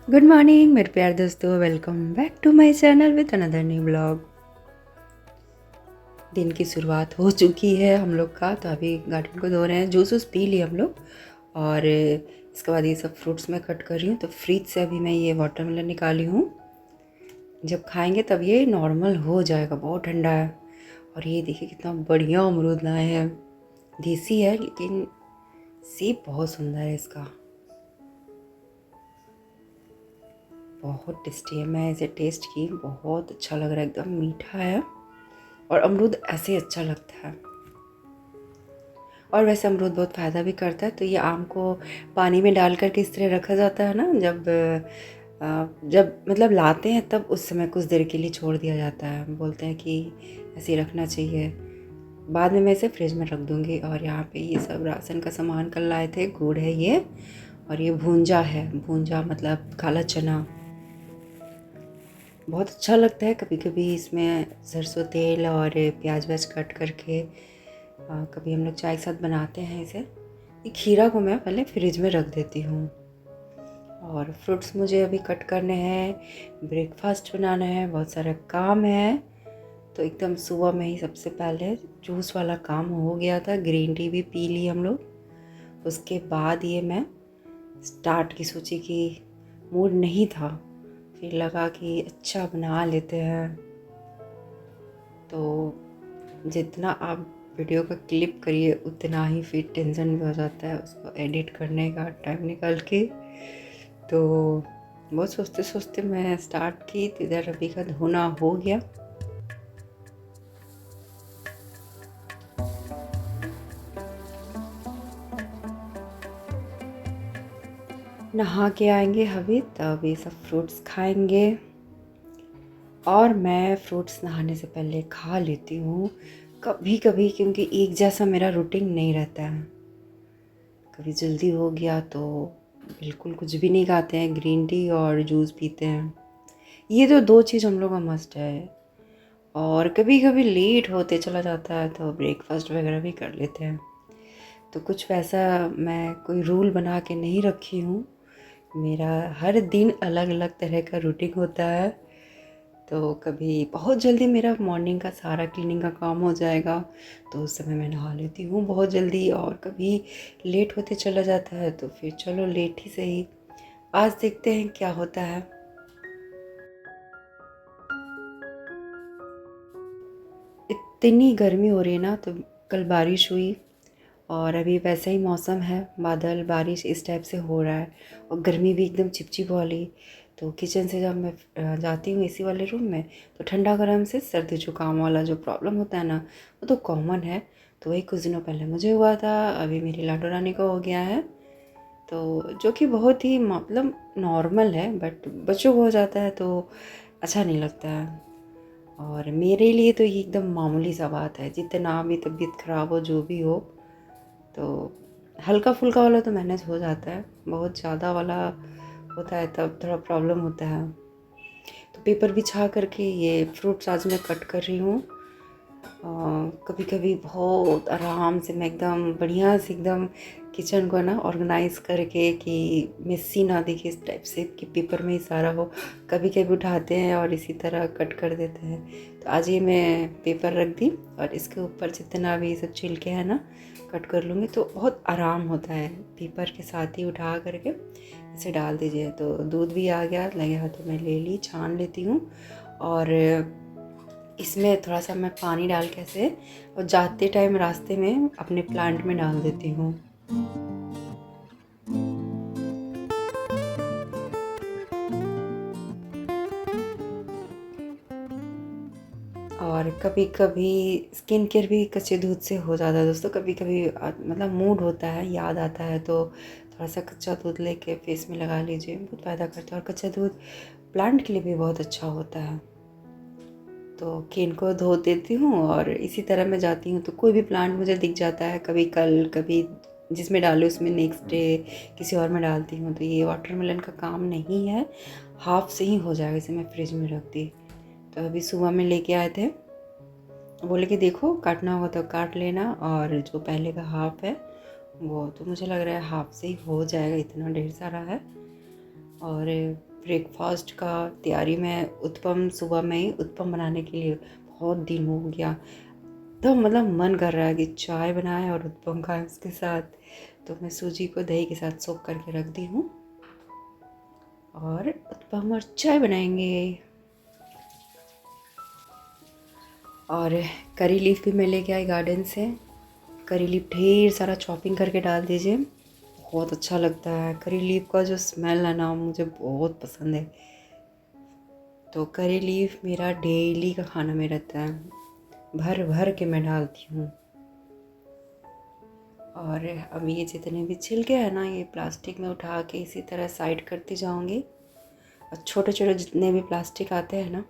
Good morning मेरे प्यारे दोस्तों, welcome back to my channel with another new blog. दिन की शुरुआत हो चुकी है हम लोग का, तो अभी गार्डन को धो रहे हैं। जूस पी लिए हम लोग और इसके बाद ये सब फ्रूट्स मैं कट कर रही हूँ। तो फ्रिज से अभी मैं ये वाटरमेलन निकाली हूँ, जब खाएंगे तब ये नॉर्मल हो जाएगा। बहुत ठंडा है। और ये देखिए कितना बढ़िया अमरूद लाए हैं। देसी है लेकिन सेब बहुत सुंदर है इसका, बहुत टेस्टी है। मैं इसे टेस्ट की, बहुत अच्छा लग रहा है, एकदम मीठा है और अमरूद ऐसे ही अच्छा लगता है। और वैसे अमरूद बहुत फ़ायदा भी करता है। तो ये आम को पानी में डाल करके इस तरह रखा जाता है ना, जब मतलब लाते हैं तब उस समय कुछ देर के लिए छोड़ दिया जाता है। बोलते हैं कि ऐसे ही रखना चाहिए। बाद में मैं इसे फ्रिज में रख दूँगी। और यहाँ पे ये सब राशन का सामान कल लाए थे। गुड़ है ये, और ये भूंजा है। भूंजा मतलब काला चना, बहुत अच्छा लगता है। कभी कभी इसमें सरसों तेल और प्याज व्याज कट करके कभी हम लोग चाय के साथ बनाते हैं इसे। ये खीरा को मैं पहले फ्रिज में रख देती हूँ। और फ्रूट्स मुझे अभी कट करने हैं, ब्रेकफास्ट बनाना है, बहुत सारा काम है। तो एकदम सुबह में ही सबसे पहले जूस वाला काम हो गया था। ग्रीन टी भी पी ली हम लोग। उसके बाद ये मैं स्टार्ट की सोची कि मूड नहीं था, फिर लगा कि अच्छा बना लेते हैं। तो जितना आप वीडियो का क्लिप करिए उतना ही फिर टेंशन भी हो जाता है उसको एडिट करने का टाइम निकाल के। तो बहुत सोचते सोचते मैं स्टार्ट की, तो इधर रवि का धोना हो गया। नहा के आएंगे अभी, तब ये सब फ्रूट्स खाएंगे। और मैं फ्रूट्स नहाने से पहले खा लेती हूँ कभी कभी, क्योंकि एक जैसा मेरा रूटीन नहीं रहता है। कभी जल्दी हो गया तो बिल्कुल कुछ भी नहीं खाते हैं, ग्रीन टी और जूस पीते हैं। ये तो दो चीज़ हम लोग का मस्ट है। और कभी कभी लेट होते चला जाता है तो ब्रेकफास्ट वगैरह भी कर लेते हैं। तो कुछ वैसा मैं कोई रूल बना के नहीं रखी हूँ। मेरा हर दिन अलग अलग तरह का रूटीन होता है। तो कभी बहुत जल्दी मेरा मॉर्निंग का सारा क्लीनिंग का काम हो जाएगा, तो उस समय मैं नहा लेती हूँ बहुत जल्दी। और कभी लेट होते चला जाता है तो फिर चलो लेट ही सही। आज देखते हैं क्या होता है। इतनी गर्मी हो रही है ना, तो कल बारिश हुई और अभी वैसा ही मौसम है, बादल बारिश इस टाइप से हो रहा है। और गर्मी भी एकदम चिपचिप वाली। तो किचन से जब मैं जाती हूँ एसी वाले रूम में, तो ठंडा गर्म से सर्दी जुकाम वाला जो प्रॉब्लम होता है ना, वो तो कॉमन है। तो वही कुछ दिनों पहले मुझे हुआ था, अभी मेरी लाडो रानी को हो गया है। तो जो कि बहुत ही मतलब नॉर्मल है, बट बच्चों को हो जाता है तो अच्छा नहीं लगता है। और मेरे लिए तो ये एकदम मामूली सा बात है। जितना भी तबीयत ख़राब हो, जो भी हो, तो हल्का फुल्का वाला तो मैनेज हो जाता है। बहुत ज़्यादा वाला होता है तब थोड़ा प्रॉब्लम होता है। तो पेपर बिछा करके ये फ्रूट्स आज मैं कट कर रही हूँ। कभी कभी बहुत आराम से मैं एकदम बढ़िया से एकदम किचन को ना ऑर्गेनाइज करके कि मेसी ना दिखे, इस टाइप से कि पेपर में ही सारा हो। कभी कभी उठाते हैं और इसी तरह कट कर देते हैं। तो आज ये मैं पेपर रख दी और इसके ऊपर जितना भी सब छिलके हैं ना कट कर लूँगी, तो बहुत आराम होता है। पेपर के साथ ही उठा करके इसे डाल दीजिए। तो दूध भी आ गया, लगे हाथों में ले ली, छान लेती हूँ। और इसमें थोड़ा सा मैं पानी डाल के ऐसे, और जाते टाइम रास्ते में अपने प्लांट में डाल देती हूँ। और कभी कभी स्किन केयर भी कच्चे दूध से हो जाता है दोस्तों। कभी कभी मतलब मूड होता है, याद आता है, तो थोड़ा सा कच्चा दूध लेके फेस में लगा लीजिए, बहुत फ़ायदा करता है। और कच्चा दूध प्लांट के लिए भी बहुत अच्छा होता है। तो केन को धो देती हूँ और इसी तरह मैं जाती हूँ। तो कोई भी प्लांट मुझे दिख जाता है, कभी कल कभी जिसमें डालूँ उसमें नेक्स्ट डे किसी और में डालती हूँ। तो ये वाटरमेलन का काम नहीं है, हाफ से ही हो जाएगा। इसे मैं फ्रिज में रख दी। तो अभी सुबह में लेके आए थे, बोले कि देखो काटना होगा तो काट लेना, और जो पहले का हाफ है वो तो मुझे लग रहा है हाफ से ही हो जाएगा, इतना ढेर सारा है। और ब्रेकफास्ट का तैयारी में उत्पम, सुबह में ही उत्पम बनाने के लिए बहुत दिन हो गया, तो मतलब मन कर रहा है कि चाय बनाए और उत्पम खाएं उसके साथ। तो मैं सूजी को दही के साथ सोख करके रख दी हूँ और उत्पम और चाय बनाएंगे। और करी लीफ भी मैं लेके आई गार्डन से। करी लीफ ढेर सारा चॉपिंग करके डाल दीजिए, बहुत अच्छा लगता है। करी लीफ का जो स्मेल है ना, मुझे बहुत पसंद है। तो करी लीफ मेरा डेली का खाना में रहता है, भर भर के मैं डालती हूँ। और अब ये जितने भी छिलके हैं ना, ये प्लास्टिक में उठा के इसी तरह साइड करती जाऊँगी। और छोटे छोटे जितने भी प्लास्टिक आते हैं ना,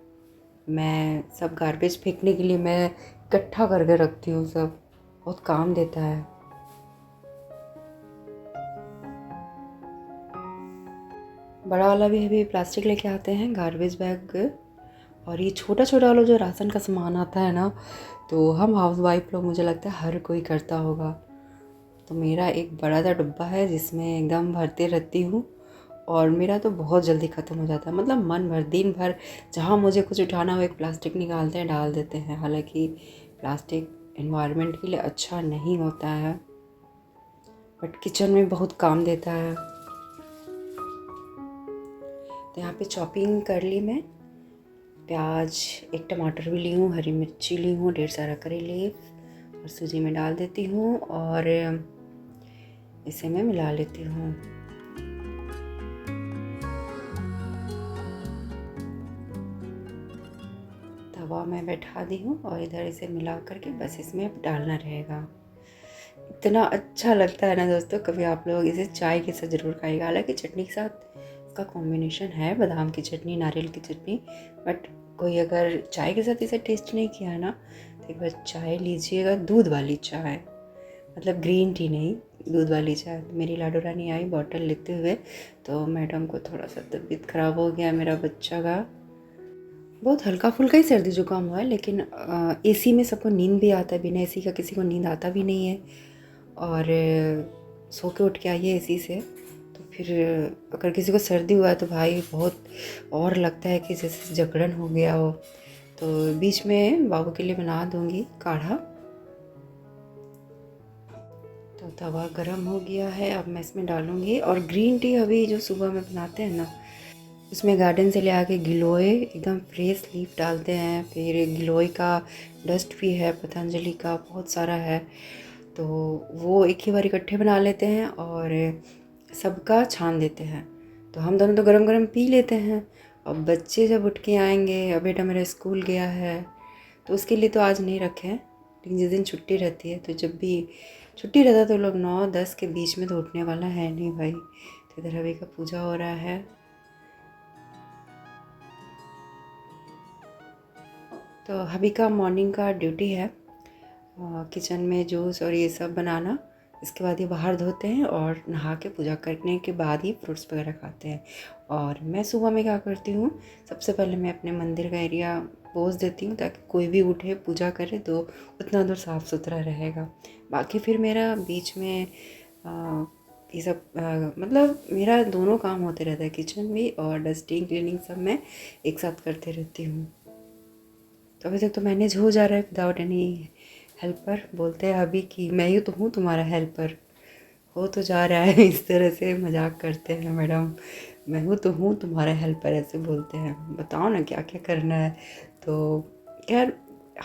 मैं सब गार्बेज फेंकने के लिए मैं इकट्ठा करके रखती हूँ सब, बहुत काम देता है। बड़ा वाला भी अभी प्लास्टिक लेके आते हैं, गार्बेज बैग। और ये छोटा छोटा वाला जो राशन का सामान आता है ना, तो हम हाउस वाइफ लोग, मुझे लगता है हर कोई करता होगा। तो मेरा एक बड़ा सा डब्बा है जिसमें एकदम भरते रहती हूँ, और मेरा तो बहुत जल्दी ख़त्म हो जाता है। मतलब मन भर, दिन भर जहाँ मुझे कुछ उठाना हो एक प्लास्टिक निकालते हैं, डाल देते हैं। हालांकि प्लास्टिक एनवायरनमेंट के लिए अच्छा नहीं होता है, बट किचन में बहुत काम देता है। तो यहाँ पे चॉपिंग कर ली मैं, प्याज, एक टमाटर भी ली हूँ, हरी मिर्ची ली हूँ, ढेर सारा करी लीफ, और सूजी में डाल देती हूँ और इसे मैं मिला लेती हूँ। तवा मैं बैठा दी हूँ और इधर इसे मिला करके बस इसमें अब डालना रहेगा। इतना अच्छा लगता है ना दोस्तों, कभी आप लोग इसे चाय के साथ ज़रूर खाइएगा। हालांकि चटनी के साथ इसका कॉम्बिनेशन है बादाम की चटनी, नारियल की चटनी, बट कोई अगर चाय के साथ इसे टेस्ट नहीं किया है ना, तो एक बार चाय लीजिएगा, दूध वाली चाय, मतलब ग्रीन टी नहीं, दूध वाली चाय। तो मेरी लाडो रानी आई बॉटल लेते हुए, तो मैडम को थोड़ा सा तबीयत ख़राब हो गया मेरा बच्चा का, बहुत हल्का फुल्का ही सर्दी जुकाम हुआ है। लेकिन एसी में सबको नींद भी आता है, बिना एसी का किसी को नींद आता भी नहीं है। और सो के उठ के आई है एसी से, तो फिर अगर किसी को सर्दी हुआ है तो भाई बहुत और लगता है कि जैसे जकड़न हो गया हो। तो बीच में बाबू के लिए बना दूंगी काढ़ा। तो तवा गरम हो गया है, अब मैं इसमें डालूंगी। और ग्रीन टी अभी जो सुबह में बनाते हैं ना, उसमें गार्डन से ले आके गिलोय एकदम फ्रेश लीफ डालते हैं। फिर गिलोय का डस्ट भी है, पतंजलि का बहुत सारा है, तो वो एक ही बार इकट्ठे बना लेते हैं और सबका छान देते हैं। तो हम दोनों तो गरम गरम पी लेते हैं। अब बच्चे जब उठ के आएंगे, अब बेटा मेरा स्कूल गया है, तो उसके लिए तो आज नहीं रखे हैं, लेकिन जिस दिन छुट्टी रहती है, तो जब भी छुट्टी रहता है तो लोग 9-10 के बीच में तो उठने वाला है नहीं भाई। तो इधर अभी का पूजा हो रहा है। तो अभी का मॉर्निंग का ड्यूटी है किचन में जूस और ये सब बनाना। इसके बाद ये बाहर धोते हैं और नहा के पूजा करने के बाद ही फ्रूट्स वगैरह खाते हैं। और मैं सुबह में क्या करती हूँ, सबसे पहले मैं अपने मंदिर का एरिया पोंछ देती हूँ, ताकि कोई भी उठे पूजा करे तो उतना दूर साफ़ सुथरा रहेगा। बाकी फिर मेरा बीच में ये सब मतलब मेरा दोनों काम होते रहता है, किचन भी और डस्टिंग क्लीनिंग सब मैं एक साथ करते रहती हूँ। तो अभी तक तो मैनेज हो जा रहा है विदाउट एनी हेल्पर। बोलते हैं अभी कि मैं ही तो हूँ तुम्हारा हेल्पर, हो तो जा रहा है। इस तरह से मजाक करते हैं मैडम, मैं हूँ तो हूँ तुम्हारा हेल्पर, ऐसे बोलते हैं। बताओ ना क्या क्या करना है। तो यार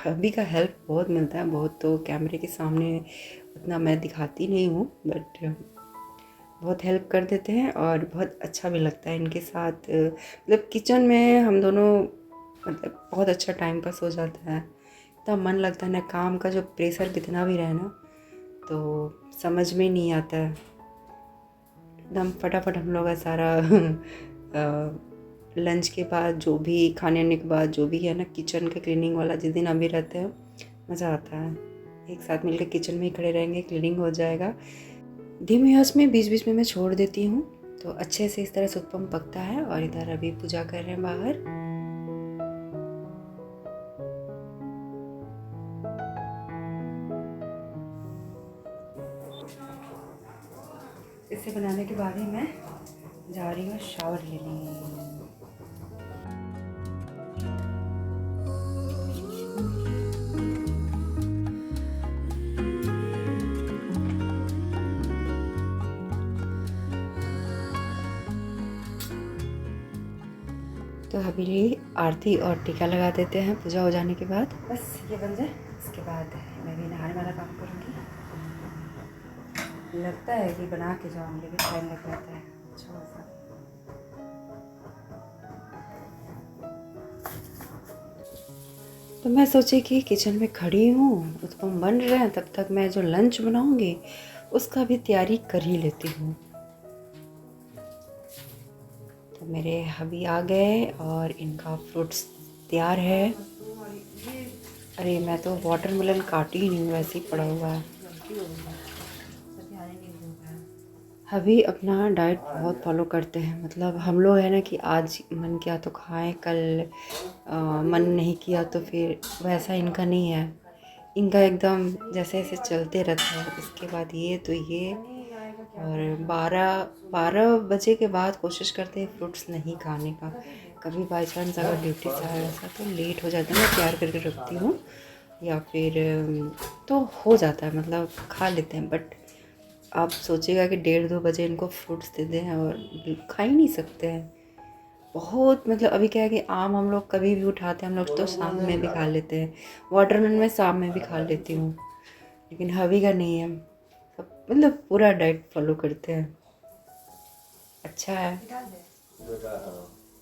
अभी का हेल्प बहुत मिलता है, बहुत तो कैमरे के सामने उतना मैं दिखाती नहीं हूँ, बट बहुत हेल्प कर देते हैं और बहुत अच्छा भी लगता है इनके साथ। मतलब किचन में हम दोनों, मतलब बहुत अच्छा टाइम पास हो जाता है। इतना मन लगता है ना, काम का जो प्रेशर कितना भी रहे ना, तो समझ में नहीं आता है। एकदम फटाफट हम लोग का सारा लंच के बाद, जो भी खाने आने के बाद जो भी है ना, किचन का क्लीनिंग वाला जिस दिन अभी रहते हैं, मज़ा आता है। एक साथ मिलकर किचन में ही खड़े रहेंगे, क्लीनिंग हो जाएगा। धीमी आंच में बीच बीच में मैं छोड़ देती हूँ, तो अच्छे से इस तरह से उत्पम पकता है। और इधर अभी पूजा कर रहे हैं बाहर। इसे बनाने के बाद ही मैं जा रही हूँ शावर लेने। तो अभी आरती और टीका लगा देते हैं पूजा हो जाने के बाद। बस ये बन जाए, इसके बाद मैं भी नहाने वाला काम करूँगी। लगता है कि बना के जाऊँ, लेकिन टाइम लग जाता है अच्छा सा। तो मैं सोची कि किचन में खड़ी हूँ, उत्पम बन रहे हैं, तब तक मैं जो लंच बनाऊँगी उसका भी तैयारी कर ही लेती हूँ। तो मेरे हबी आ गए और इनका फ्रूट्स तैयार है। अरे मैं तो वाटरमेलन काटी ही नहीं, वैसे ही पड़ा हुआ है। हबी अपना डाइट बहुत फॉलो करते हैं, मतलब हम लोग है ना कि आज मन किया तो खाएं, कल मन नहीं किया तो फिर वैसा इनका नहीं है। इनका एकदम जैसे ऐसे चलते रहता है। इसके बाद ये तो ये, और 12 बजे के बाद कोशिश करते हैं फ्रूट्स नहीं खाने का। कभी बाई चांस अगर ड्यूटी से आया ऐसा तो लेट हो जाता है, मैं तैयार करके रखती हूँ, या फिर तो हो जाता है, मतलब खा लेते हैं। बट आप सोचिएगा कि 1:30-2 बजे इनको फ्रूट्स दे दें और खा ही नहीं सकते हैं। बहुत मतलब अभी क्या है कि आम हम लोग कभी भी उठाते हैं, हम लोग तो शाम में भी खा लेते हैं। वाटरमेलन में शाम में भी खा लेती हूँ, लेकिन हबी का नहीं है। सब मतलब पूरा डाइट फॉलो करते हैं, अच्छा है।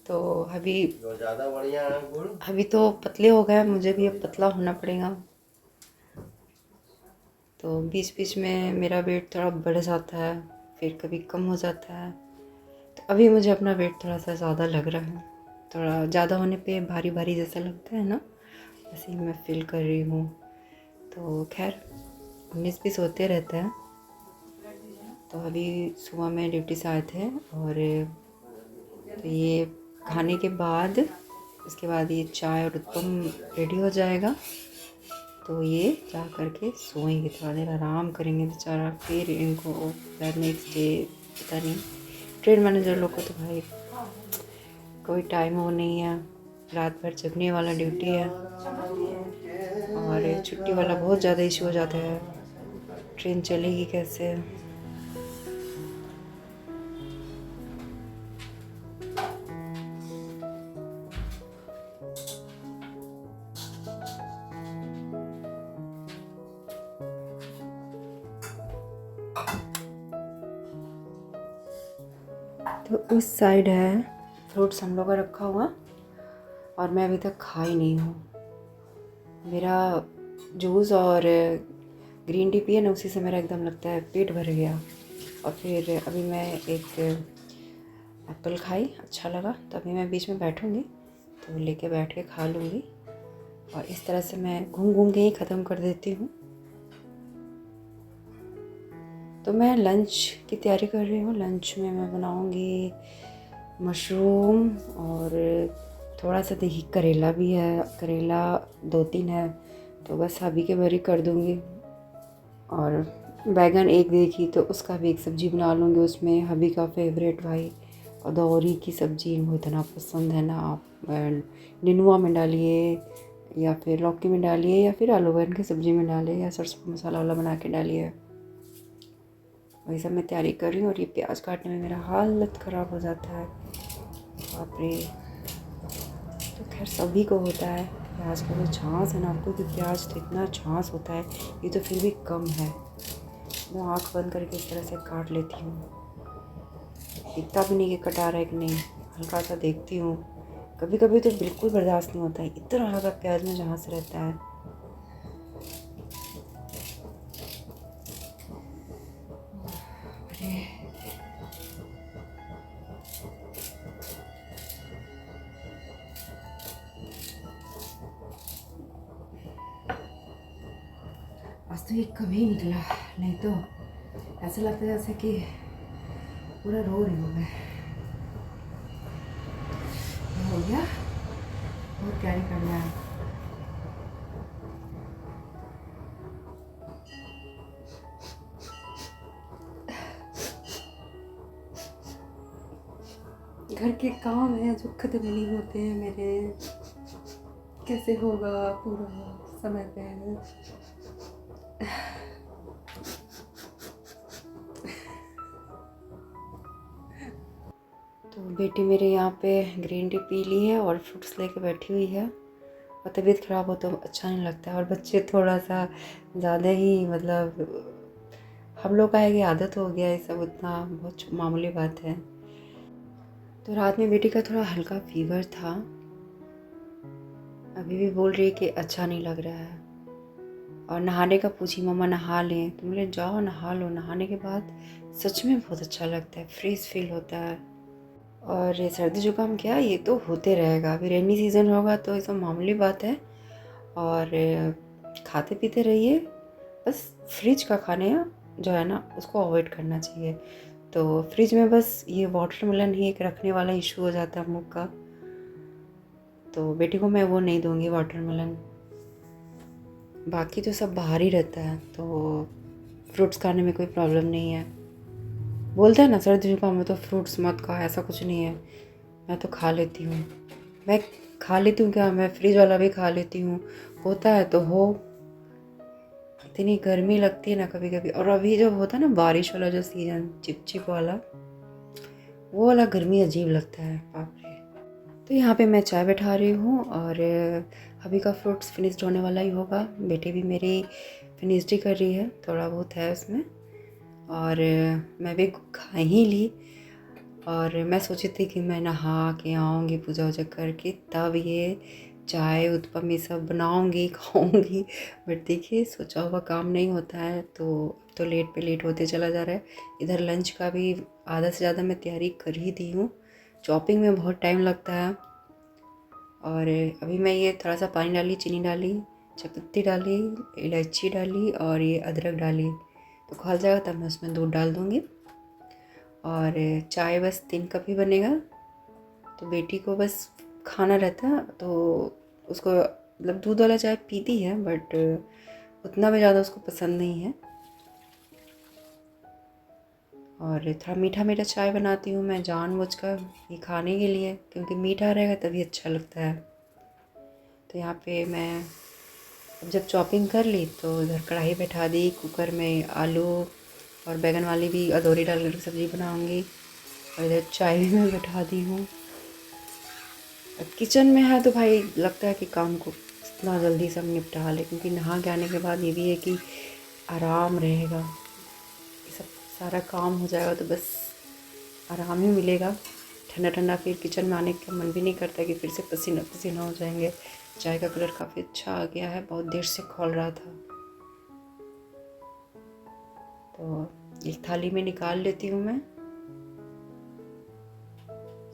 तो अभी तो पतले हो गए, मुझे भी अब पतला होना पड़ेगा। तो बीच बीच में मेरा वेट थोड़ा बढ़ जाता है, फिर कभी कम हो जाता है। तो अभी मुझे अपना वेट थोड़ा सा ज़्यादा लग रहा है, थोड़ा ज़्यादा होने पे भारी भारी जैसा लगता है ना, वैसे ही मैं फील कर रही हूँ। तो खैर 19-20 होते रहता है। तो अभी सुबह में ड्यूटी से आए थे, और तो ये खाने के बाद इसके बाद ये चाय और उत्पम रेडी हो जाएगा। तो ये जा करके सोएंगे, थोड़ा देर आराम करेंगे बेचारा, फिर इनको नेक्स्ट डे पता नहीं। ट्रेड मैनेजर लोग को तो भाई कोई टाइम वो नहीं है, रात भर जगने वाला ड्यूटी है, और छुट्टी वाला बहुत ज़्यादा इशू हो जाता है। ट्रेन चलेगी कैसे? तो उस साइड है फ्रूट्स हम लोग का रखा हुआ, और मैं अभी तक खा ही नहीं हूँ। मेरा जूस और ग्रीन टी पिए ना, उसी से मेरा एकदम लगता है पेट भर गया। और फिर अभी मैं एक एप्पल खाई, अच्छा लगा, तो अभी मैं बीच में बैठूँगी तो लेके बैठ के खा लूँगी। और इस तरह से मैं घूम घूम के ही ख़त्म कर देती हूँ। तो मैं लंच की तैयारी कर रही हूँ। लंच में मैं बनाऊँगी मशरूम, और थोड़ा सा देखिए करेला भी है, करेला 2-3 है, तो बस अभी के भरी कर दूँगी। और बैगन एक देखी तो उसका भी एक सब्ज़ी बना लूँगी। उसमें हबी का फेवरेट भाई अदौरी की सब्ज़ी इनको इतना पसंद है ना, आप नेनुआ में डालिए, या फिर लौकी में डालिए, या फिर आलू बैंगन की सब्ज़ी में डालिए, या सरसों मसाला वाला बना के डालिए। वही सब मैं तैयारी कर रही हूँ। और ये प्याज काटने में मेरा हालत ख़राब हो जाता है, बाप रे। तो खैर सभी को होता है, प्याज का जो छाँस है ना, आपको कि प्याज तो इतना छाँस होता है, ये तो फिर भी कम है। मैं आँख बंद करके इस तरह से काट लेती हूँ, दिखता भी नहीं कि कटा रहा है कि नहीं, हल्का सा देखती हूँ। कभी कभी तो बिल्कुल बर्दाश्त नहीं होता है, इतना ज़्यादा प्याज में जहाँ से रहता है। अरे आज तो ये कभी निकला, नहीं तो ऐसा लगता है जैसे कि पूरा रो रही हूँ मैं। हो गया, और क्या ही करना है। घर के काम हैं जो खत्म नहीं होते हैं मेरे, कैसे होगा पूरा समय पे। तो बेटी मेरे यहाँ पे ग्रीन टी पी ली है और फ्रूट्स लेके बैठी हुई है। और तबीयत ख़राब हो तो अच्छा नहीं लगता है। और बच्चे थोड़ा सा ज़्यादा ही मतलब हम लोग का है कि आदत हो गया है सब, उतना बहुत मामूली बात है। तो रात में बेटी का थोड़ा हल्का फीवर था, अभी भी बोल रही है कि अच्छा नहीं लग रहा है। और नहाने का पूछी, मम्मा नहा लें, तो बोले जाओ नहा लो। नहाने के बाद सच में बहुत अच्छा लगता है, फ्रेश फील होता है। और ये सर्दी जुकाम क्या, ये तो होते रहेगा। अभी रेनी सीज़न होगा तो ये सब मामूली बात है। और खाते पीते रहिए, बस फ्रिज का खाने जो है ना उसको अवॉइड करना चाहिए। तो फ्रिज में बस ये वाटरमेलन ही एक रखने वाला इशू हो जाता है हम लोग का। तो बेटी को मैं वो नहीं दूंगी वाटरमेलन, बाकी तो सब बाहर ही रहता है। तो फ्रूट्स खाने में कोई प्रॉब्लम नहीं है। बोलते हैं ना सर्दी जुकाम में तो फ्रूट्स मत खा, ऐसा कुछ नहीं है। मैं तो खा लेती हूँ, मैं खा लेती हूँ क्या, मैं फ्रिज वाला भी खा लेती हूँ। होता है तो हो, इतनी गर्मी लगती है ना कभी कभी। और अभी जब होता है ना बारिश वाला जो सीज़न, चिपचिप वाला, वो वाला गर्मी अजीब लगता है, बाप रे। तो यहाँ पे मैं चाय बैठा रही हूँ और अभी का फ्रूट्स फिनिश्ड होने वाला ही होगा। बेटी भी मेरी फिनिश्ड ही कर रही है, थोड़ा बहुत है उसमें। और मैं भी खा ही ली। और मैं सोची थी कि मैं नहा के आऊँगी पूजा वूजा करके, तब ये चाय उत्पम ये सब बनाऊँगी खाऊँगी। बट देखिए सोचा हुआ काम नहीं होता है, तो लेट पे लेट होते चला जा रहा है। इधर लंच का भी आधा से ज़्यादा मैं तैयारी कर ही दी हूँ। चॉपिंग में बहुत टाइम लगता है। और अभी मैं ये थोड़ा सा पानी डाली, चीनी डाली, चायपत्ती डाली, इलायची डाली और ये अदरक डाली। तो खौल जाएगा तब मैं उसमें दूध डाल दूँगी। और चाय बस 3 कप ही बनेगा। तो बेटी को बस खाना रहता है तो उसको मतलब दूध वाला चाय पीती है, बट उतना भी ज़्यादा उसको पसंद नहीं है। और थोड़ा मीठा मीठा चाय बनाती हूँ मैं जानबूझकर, ये खाने के लिए, क्योंकि मीठा रहेगा तभी अच्छा लगता है। तो यहाँ पे मैं जब चॉपिंग कर ली तो इधर कढ़ाई बैठा दी, कुकर में आलू और बैगन वाली भी अदौरी डाल कर सब्ज़ी बनाऊँगी। और इधर चाय भी मैं बैठा दी हूँ। किचन में है तो भाई लगता है कि काम को इतना जल्दी सब निपटा ले, क्योंकि नहा के आने के बाद ये भी है कि आराम रहेगा, ये सब सारा काम हो जाएगा तो बस आराम ही मिलेगा। ठंडा ठंडा फिर किचन में आने का मन भी नहीं करता कि फिर से पसीना पसीना हो जाएंगे। चाय का कलर काफ़ी अच्छा आ गया है, बहुत देर से खौल रहा था। तो एक थाली में निकाल लेती हूँ मैं।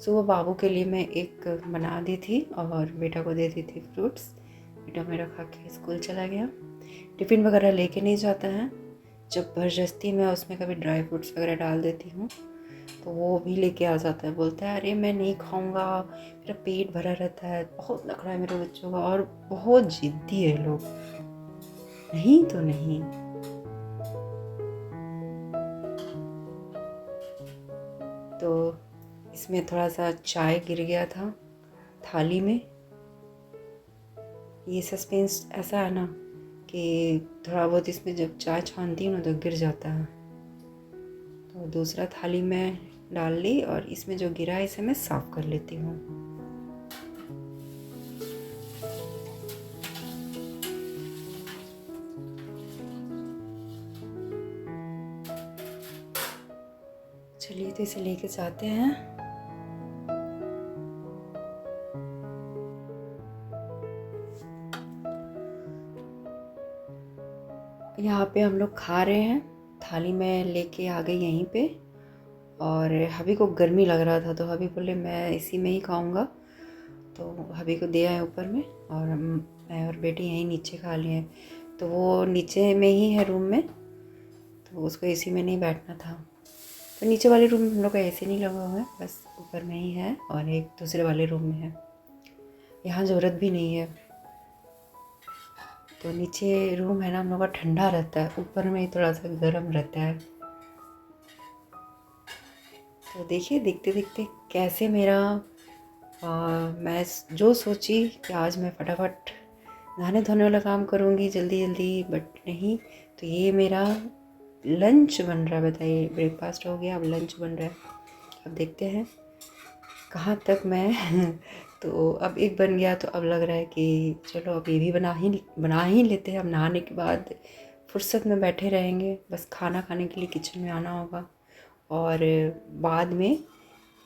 सुबह बाबू के लिए मैं एक बना दी थी और बेटा को दे दी थी फ्रूट्स। बेटा मेरा खा के स्कूल चला गया। टिफ़िन वगैरह लेके नहीं जाता है। ज़बरदस्ती मैं उसमें कभी ड्राई फ्रूट्स वगैरह डाल देती हूँ तो वो भी लेके आ जाता है। बोलता है अरे मैं नहीं खाऊंगा, मेरा पेट भरा रहता है। बहुत नखरा है मेरे बच्चों का, और बहुत ज़िद्दी है लोग, नहीं तो नहीं। तो इसमें थोड़ा सा चाय गिर गया था थाली में। ये सस्पेंस ऐसा है ना कि थोड़ा बहुत इसमें जब चाय छानती हूँ ना तो गिर जाता है। तो दूसरा थाली में डाल ली और इसमें जो गिरा है इसे मैं साफ़ कर लेती हूँ। चलिए तो इसे लेके जाते हैं। यहाँ पे हम लोग खा रहे हैं, थाली में लेके आ गई यहीं पे। और हबी को गर्मी लग रहा था तो हबी बोले मैं इसी में ही खाऊंगा, तो हबी को दिया है ऊपर में और मैं और बेटी यहीं नीचे खा लिए हैं। तो वो नीचे में ही है रूम में, तो उसको एसी में नहीं बैठना था। तो नीचे वाले रूम में हम लोग का एसी नहीं लगा हुआ है, बस ऊपर में ही है और एक दूसरे वाले रूम में है। यहाँ ज़रूरत भी नहीं है। तो नीचे रूम है ना हम लोग का ठंडा रहता है, ऊपर में ही थोड़ा सा गर्म रहता है। तो देखिए देखते देखते कैसे मेरा मैं जो सोची कि आज मैं फटाफट नहाने धोने वाला काम करूँगी जल्दी जल्दी, बट नहीं। तो ये मेरा लंच बन रहा है, बताइए। ब्रेकफास्ट हो गया, अब लंच बन रहा है। अब देखते हैं। कहाँ तक मैं तो अब एक बन गया, तो अब लग रहा है कि चलो अब ये भी बना ही लेते हैं। अब नहाने के बाद फुर्सत में बैठे रहेंगे, बस खाना खाने के लिए किचन में आना होगा। और बाद में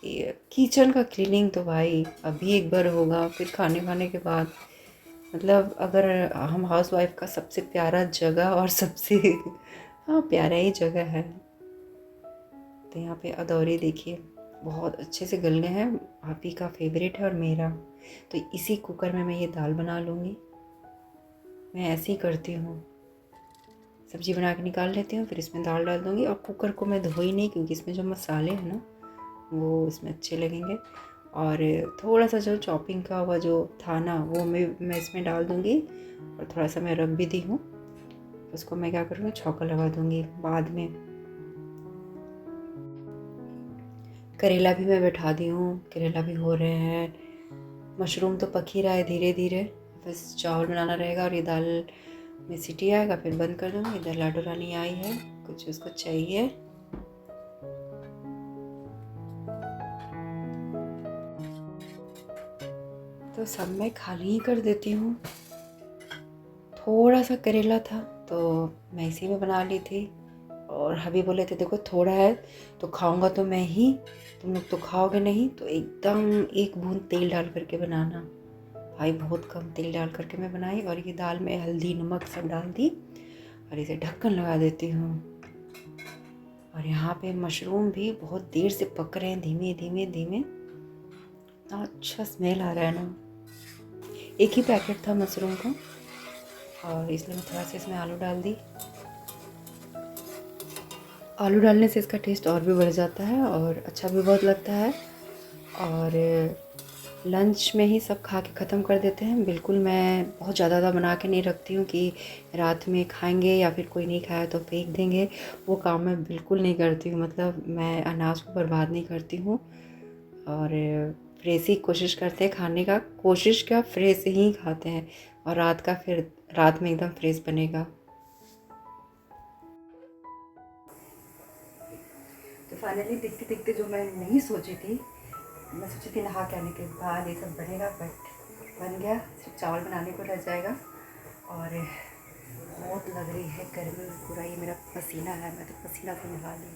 किचन का क्लीनिंग तो भाई अभी एक बार होगा, फिर खाने खाने के बाद। मतलब अगर हम हाउस वाइफ का सबसे प्यारा जगह और सबसे हाँ प्यारा ही जगह है। तो यहाँ पे अदौरी देखिए बहुत अच्छे से गल गए हैं, आप ही का फेवरेट है और मेरा। तो इसी कुकर में मैं ये दाल बना लूँगी। मैं ऐसे ही करती हूँ, सब्जी बना के निकाल लेती हूँ, फिर इसमें दाल डाल दूँगी। और कुकर को मैं धोई नहीं, क्योंकि इसमें जो मसाले हैं ना वो इसमें अच्छे लगेंगे। और थोड़ा सा जो चॉपिंग का हुआ जो था ना वो मैं इसमें डाल दूँगी। और थोड़ा सा मैं रख भी दी हूँ, उसको मैं क्या करूँगी छौंका लगा दूँगी बाद में। करेला भी मैं बैठा दी हूँ, करेला भी हो रहे हैं। मशरूम तो पक ही रहा है धीरे धीरे, बस चावल बनाना रहेगा। और ये दाल में सीटी आएगा फिर बंद कर दूँगी। इधर लाडो रानी आई है, कुछ उसको चाहिए। तो सब मैं खाली ही कर देती हूँ। थोड़ा सा करेला था तो मैं इसी में बना ली थी। और हबी बोले थे देखो थोड़ा है तो खाऊंगा तो मैं ही, तुम लोग तो खाओगे नहीं, तो एकदम एक बूंद तेल डाल करके बनाना। भाई बहुत कम तेल डाल करके मैं बनाई। और ये दाल में हल्दी नमक सब डाल दी और इसे ढक्कन लगा देती हूँ। और यहाँ पे मशरूम भी बहुत देर से पक रहे हैं, धीमे धीमे धीमे। इतना अच्छा स्मेल आ रहा है ना। एक ही पैकेट था मशरूम का, और इसलिए मैं थोड़ा सा इसमें आलू डाल दी। आलू डालने से इसका टेस्ट और भी बढ़ जाता है और अच्छा भी बहुत लगता है। और लंच में ही सब खा के ख़त्म कर देते हैं। बिल्कुल मैं बहुत ज़्यादा बना के नहीं रखती हूँ कि रात में खाएंगे या फिर कोई नहीं खाया तो फेंक देंगे। वो काम मैं बिल्कुल नहीं करती हूँ। मतलब मैं अनाज को बर्बाद नहीं करती हूँ। और फ्रेश ही कोशिश करते हैं खाने का, कोशिश क्या फ्रेश ही खाते हैं। और रात का फिर रात में एकदम फ्रेश बनेगा। तो फाइनली दिखते दिखते जो मैं नहीं सोची थी, मैं सोची थी नहा के आने के बाद ये सब बनेगा, बट बन गया। सिर्फ चावल बनाने को रह जाएगा। और बहुत लग रही है गर्मी, पूरा ये मेरा पसीना है, मैं तो पसीना से नहा ली।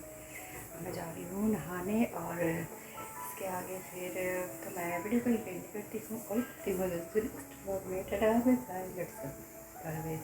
मैं जा रही हूँ नहाने। और इसके आगे फिर तो मैं वीडियो को एंड करती हूँ और नेक्स्ट व्लॉग में टाटा बाय बाय।